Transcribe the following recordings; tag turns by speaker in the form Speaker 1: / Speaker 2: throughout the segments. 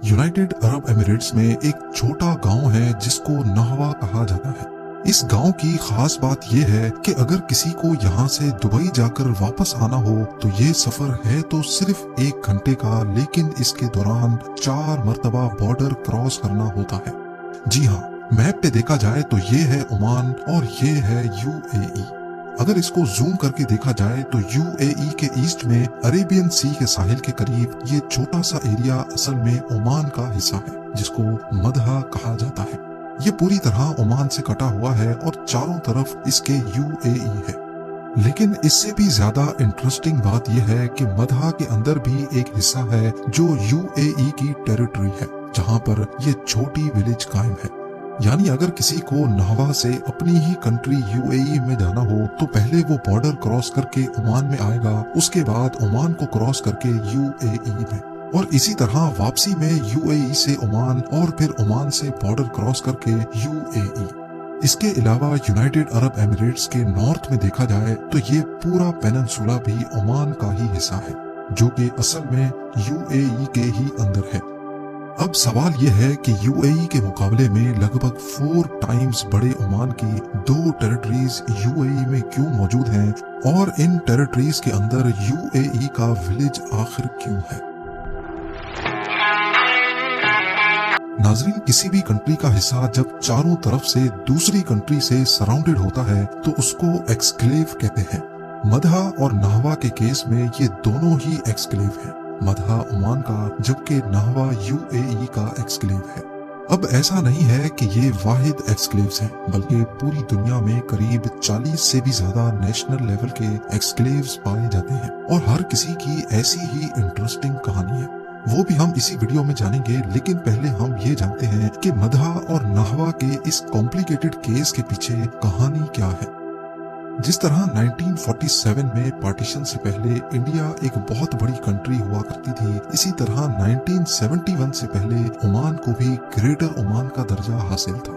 Speaker 1: United Arab Emirates में एक छोटा गांव है जिसको नहवा कहा जाता है। इस गांव की खास बात यह है कि अगर किसी को यहाँ से दुबई जाकर वापस आना हो तो ये सफर है तो सिर्फ 1 घंटे का, लेकिन इसके दौरान 4 मरतबा बॉर्डर क्रॉस करना होता है। जी हाँ, मैप पे देखा जाए तो ये है ओमान और ये है यूएई। अगर इसको जूम करके देखा जाए तो यूएई के ईस्ट में अरेबियन सी के साहिल के करीब ये छोटा सा एरिया असल में ओमान का हिस्सा है, जिसको मदहा कहा जाता है। ये पूरी तरह ओमान से कटा हुआ है और चारों तरफ इसके यूएई है। लेकिन इससे भी ज्यादा इंटरेस्टिंग बात यह है कि मदहा के अंदर भी एक हिस्सा है जो यूएई की टेरिटरी है, जहाँ पर ये छोटी विलेज कायम है। यानी अगर किसी को नहवा से अपनी ही कंट्री यूएई में जाना हो तो पहले वो बॉर्डर क्रॉस करके ओमान में आएगा, उसके बाद ओमान को क्रॉस करके यूएई में, और इसी तरह वापसी में यूएई से ओमान और फिर ओमान से बॉर्डर क्रॉस करके यूएई। इसके अलावा यूनाइटेड अरब एमिरेट्स के नॉर्थ में देखा जाए तो ये पूरा पेनिनसुला भी ओमान का ही हिस्सा है, जो कि असल में यूएई के ही अंदर है। अब सवाल यह है कि यूएई के मुकाबले में लगभग 4 टाइम्स बड़े ओमान की 2 टेरिटरीज यूएई में क्यों मौजूद हैं, और इन टेरिटरीज के अंदर यूएई का विलेज आखिर क्यों है। नाजरीन, किसी भी कंट्री का हिस्सा जब चारों तरफ से दूसरी कंट्री से सराउंडेड होता है तो उसको एक्सक्लेव कहते हैं। मदहा और नहवा के केस में ये दोनों ही एक्सक्लेव हैं। मदहा ओमान का, जबकि नहवा यूएई का एक्सक्लेव है। अब ऐसा नहीं है कि ये वाहिद एक्सक्लेव्स हैं, बल्कि पूरी दुनिया में करीब 40 से भी ज्यादा नेशनल लेवल के एक्सक्लेव्स पाए जाते हैं, और हर किसी की ऐसी ही इंटरेस्टिंग कहानी है। वो भी हम इसी वीडियो में जानेंगे, लेकिन पहले हम ये जानते हैं कि मदहा और नहवा के इस कॉम्प्लिकेटेड केस के पीछे कहानी क्या है। जिस तरह 1947 में पार्टीशन से पहले इंडिया एक बहुत बड़ी कंट्री हुआ करती थी, इसी तरह 1971 से पहले ओमान को भी ग्रेटर ओमान का दर्जा हासिल था।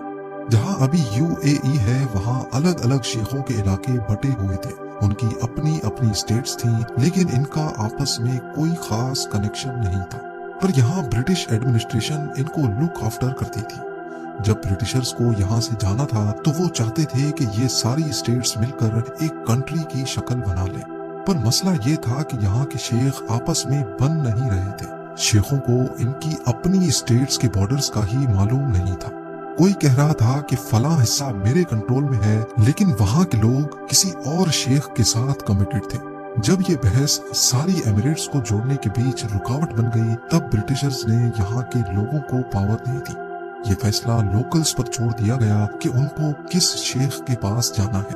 Speaker 1: जहां अभी यूएई है वहां अलग अलग शेखों के इलाके बटे हुए थे, उनकी अपनी अपनी स्टेट्स थी, लेकिन इनका आपस में कोई खास कनेक्शन नहीं था। पर यहाँ ब्रिटिश एडमिनिस्ट्रेशन इनको लुक आफ्टर करती थी। जब ब्रिटिशर्स को यहाँ से जाना था तो वो चाहते थे कि ये सारी स्टेट्स मिलकर एक कंट्री की शक्ल बना लें, पर मसला ये था कि यहाँ के शेख आपस में बन नहीं रहे थे। शेखों को इनकी अपनी स्टेट्स के बॉर्डर्स का ही मालूम नहीं था। कोई कह रहा था कि फला हिस्सा मेरे कंट्रोल में है, लेकिन वहाँ के लोग किसी और शेख के साथ कमिटेड थे। जब ये बहस सारी एमिरेट्स को जोड़ने के बीच रुकावट बन गई, तब ब्रिटिशर्स ने यहाँ के लोगों को पावर दी थी। ये फैसला लोकल्स पर छोड़ दिया गया कि उनको किस शेख के पास जाना है।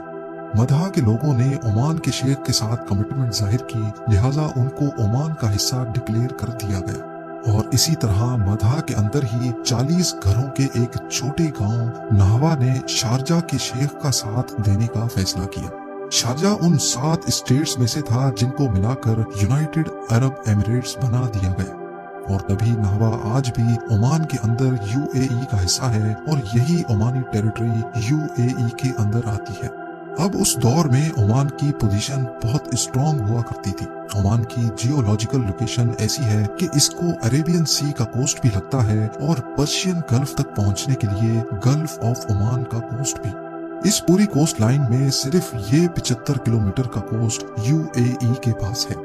Speaker 1: मदहा के लोगों ने ओमान के शेख के साथ कमिटमेंट जाहिर की, लिहाजा उनको ओमान का हिस्सा डिक्लेयर कर दिया गया। और इसी तरह मदहा के अंदर ही 40 घरों के एक छोटे गांव नहवा ने शारजा के शेख का साथ देने का फैसला किया। शारजा उन 7 स्टेट्स में से था जिनको मिलाकर यूनाइटेड अरब एमिरेट्स बना दिया गया, और तभी नहवा आज भी ओमान के अंदर यूएई का हिस्सा है, और यही ओमानी टेरिटरी यूएई के अंदर आती है। अब उस दौर में ओमान की पोजीशन बहुत स्ट्रॉन्ग हुआ करती थी। ओमान की जियोलॉजिकल लोकेशन ऐसी है कि इसको अरेबियन सी का कोस्ट भी लगता है, और पर्शियन गल्फ तक पहुंचने के लिए गल्फ ऑफ ओमान का कोस्ट भी। इस पूरी कोस्ट लाइन में सिर्फ ये 75 किलोमीटर का कोस्ट यूएई के पास है।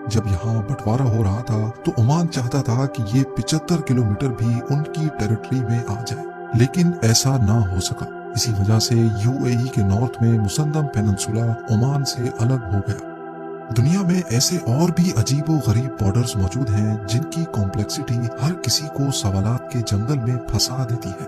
Speaker 1: जब यहाँ बंटवारा हो रहा था तो ओमान चाहता था कि ये 75 किलोमीटर भी उनकी टेरिटरी में आ जाए, लेकिन ऐसा ना हो सका। इसी वजह से यूएई के नॉर्थ में मुसंदम पेनिनसुला ओमान से अलग हो गया। दुनिया में ऐसे और भी अजीबो गरीब बॉर्डर्स मौजूद हैं जिनकी कॉम्प्लेक्सिटी हर किसी को सवालात के जंगल में फंसा देती है।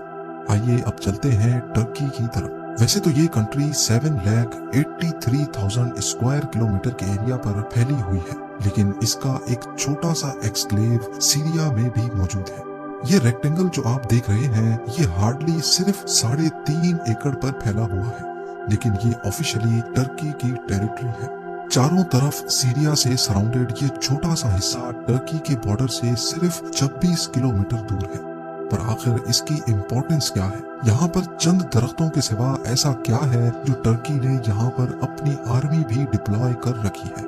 Speaker 1: आइए अब चलते हैं टर्की की तरफ। वैसे तो ये कंट्री 7,83,000 स्क्वायर किलोमीटर के एरिया पर फैली हुई है, लेकिन इसका एक छोटा सा एक्सक्लेव सीरिया में भी मौजूद है। ये रेक्टेंगल जो आप देख रहे हैं ये हार्डली सिर्फ 3.5 एकड़ पर फैला हुआ है, लेकिन ये ऑफिशियली टर्की की टेरिटरी है। चारों तरफ सीरिया से सराउंडेड ये छोटा सा हिस्सा टर्की के बॉर्डर से सिर्फ 26 किलोमीटर दूर है। पर आखिर इसकी इम्पोर्टेंस क्या है? यहाँ पर चंद दरख्तों के सिवा ऐसा क्या है जो टर्की ने यहाँ पर अपनी आर्मी भी डिप्लॉय कर रखी है?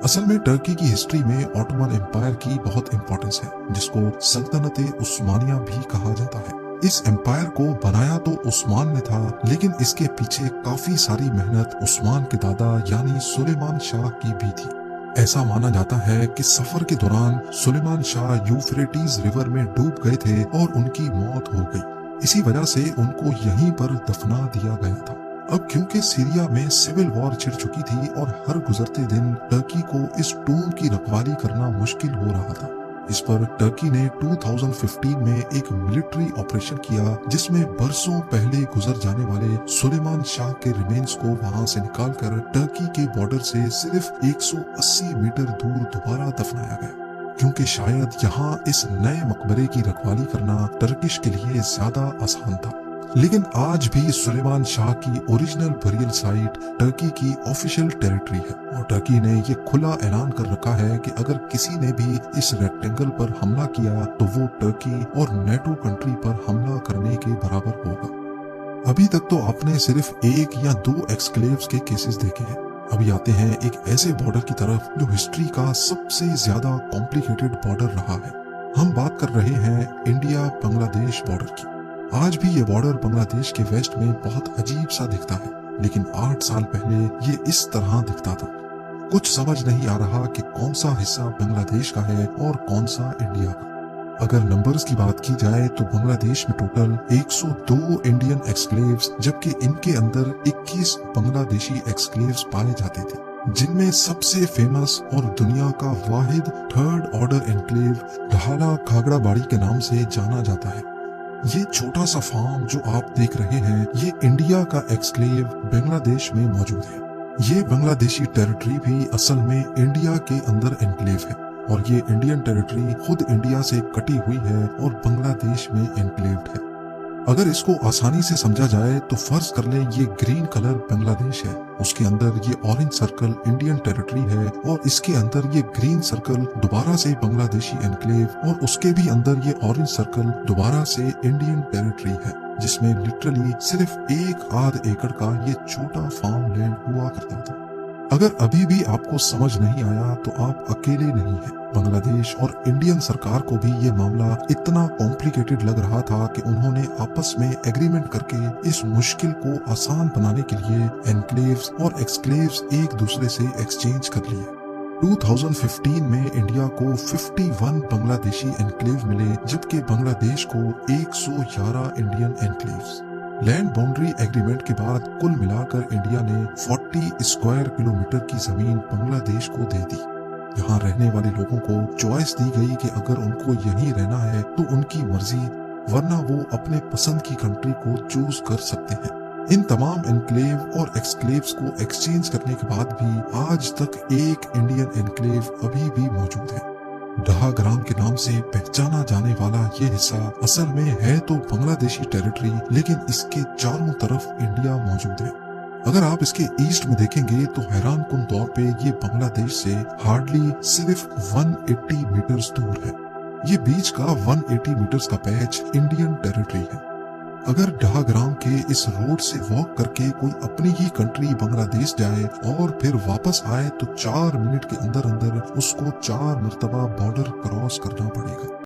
Speaker 1: असल में टर्की की हिस्ट्री में ऑटोमन एम्पायर की बहुत इंपॉर्टेंस है, जिसको सल्तनत उस्मानिया भी कहा जाता है। इस एम्पायर को बनाया तो उस्मान ने था, लेकिन इसके पीछे काफी सारी मेहनत उस्मान के दादा यानी सुलेमान शाह की भी थी। ऐसा माना जाता है कि सफर के दौरान सुलेमान शाह यूफ्रेटीज रिवर में डूब गए थे और उनकी मौत हो गई। इसी वजह से उनको यहीं पर दफना दिया गया था। अब क्योंकि सीरिया में सिविल वॉर छिड़ चुकी थी और हर गुजरते दिन टर्की को इस टूम की रखवाली करना मुश्किल हो रहा था, इस पर टर्की ने 2015 में एक मिलिट्री ऑपरेशन किया, जिसमें बरसों पहले गुजर जाने वाले सुलेमान शाह के रिमेन्स को वहां से निकालकर टर्की के बॉर्डर से सिर्फ 180 मीटर दूर दोबारा दफनाया गया, क्योंकि शायद यहाँ इस नए मकबरे की रखवाली करना टर्किश के लिए ज्यादा आसान था। लेकिन आज भी सुलेमान शाह की ओरिजिनल बरियल साइट टर्की की ऑफिशियल टेरिटरी है और टर्की ने ये खुला ऐलान कर रखा है कि अगर किसी ने भी इस रेक्टेंगल पर हमला किया तो वो टर्की और नेटो कंट्री पर हमला करने के बराबर होगा। अभी तक तो आपने सिर्फ 1 या 2 एक्सक्लेव्स के केसेस देखे हैं। अभी आते हैं एक ऐसे बॉर्डर की तरफ जो हिस्ट्री का सबसे ज्यादा कॉम्प्लिकेटेड बॉर्डर रहा है। हम बात कर रहे हैं इंडिया बांग्लादेश बॉर्डर की। आज भी ये बॉर्डर बांग्लादेश के वेस्ट में बहुत अजीब सा दिखता है, लेकिन 8 साल पहले ये इस तरह दिखता था। कुछ समझ नहीं आ रहा कि कौन सा हिस्सा बांग्लादेश का है और कौन सा इंडिया का। अगर नंबर्स की बात की जाए तो बांग्लादेश में टोटल 102 इंडियन एक्सक्लेव्स, जबकि इनके अंदर 21 बांग्लादेशी एक्सक्लेव्स पाए जाते थे, जिनमें सबसे फेमस और दुनिया का वाहिद 3rd ऑर्डर एनक्लेव ढाला खागड़ाबाड़ी के नाम से जाना जाता है। ये छोटा सा फार्म जो आप देख रहे हैं, ये इंडिया का एक्सक्लेव बांग्लादेश में मौजूद है। ये बांग्लादेशी टेरिटरी भी असल में इंडिया के अंदर एनक्लेव है और ये इंडियन टेरिटरी खुद इंडिया से कटी हुई है और बांग्लादेश में एनक्लेव्ड है। अगर इसको आसानी से समझा जाए तो फर्ज कर लें ये ग्रीन कलर बांग्लादेश है, उसके अंदर ये ऑरेंज सर्कल इंडियन टेरिटरी है और इसके अंदर ये ग्रीन सर्कल दोबारा से बांग्लादेशी एनक्लेव और उसके भी अंदर ये ऑरेंज सर्कल दोबारा से इंडियन टेरिटरी है, जिसमें लिटरली सिर्फ 1 एकड़ का ये छोटा फार्म लैंड हुआ करता था। अगर अभी भी आपको समझ नहीं आया तो आप अकेले नहीं हैं। बांग्लादेश और इंडियन सरकार को भी ये मामला इतना कॉम्प्लिकेटेड लग रहा था कि उन्होंने आपस में एग्रीमेंट करके इस मुश्किल को आसान बनाने के लिए एनक्लेव्स और एक्सक्लेव्स एक दूसरे से एक्सचेंज कर लिए। 2015 में इंडिया को 51 बांग्लादेशी एनक्लेव मिले, जबकि बांग्लादेश को 111 Indian enclaves. Land boundary agreement के बाद कुल मिलाकर इंडिया ने 40 स्क्वायर किलोमीटर की जमीन बांग्लादेश को दे दी। यहाँ रहने वाले लोगों को चॉइस दी गई कि अगर उनको यहीं रहना है तो उनकी मर्जी, वरना वो अपने पसंद की कंट्री को चूज कर सकते हैं। इन तमाम एनक्लेव और एक्सक्लेव्स को एक्सचेंज करने के बाद भी आज तक एक इंडियन एनक्लेव अभी भी मौजूद है। डहाग्राम के नाम से पहचाना जाने वाला ये हिस्सा असल में है तो बांग्लादेशी टेरिटरी, लेकिन इसके चारों तरफ इंडिया मौजूद है। अगर आप इसके ईस्ट में देखेंगे तो हैरान कुन तौर पे ये बांग्लादेश से हार्डली सिर्फ 180 मीटर्स दूर है। ये बीच का 180 मीटर्स का पैच इंडियन टेरिटरी है। अगर डहाग्राम के इस रोड से वॉक करके कोई अपनी ही कंट्री बांग्लादेश जाए और फिर वापस आए तो 4 मिनट के अंदर अंदर उसको 4 मरतबा बॉर्डर क्रॉस करना पड़ेगा।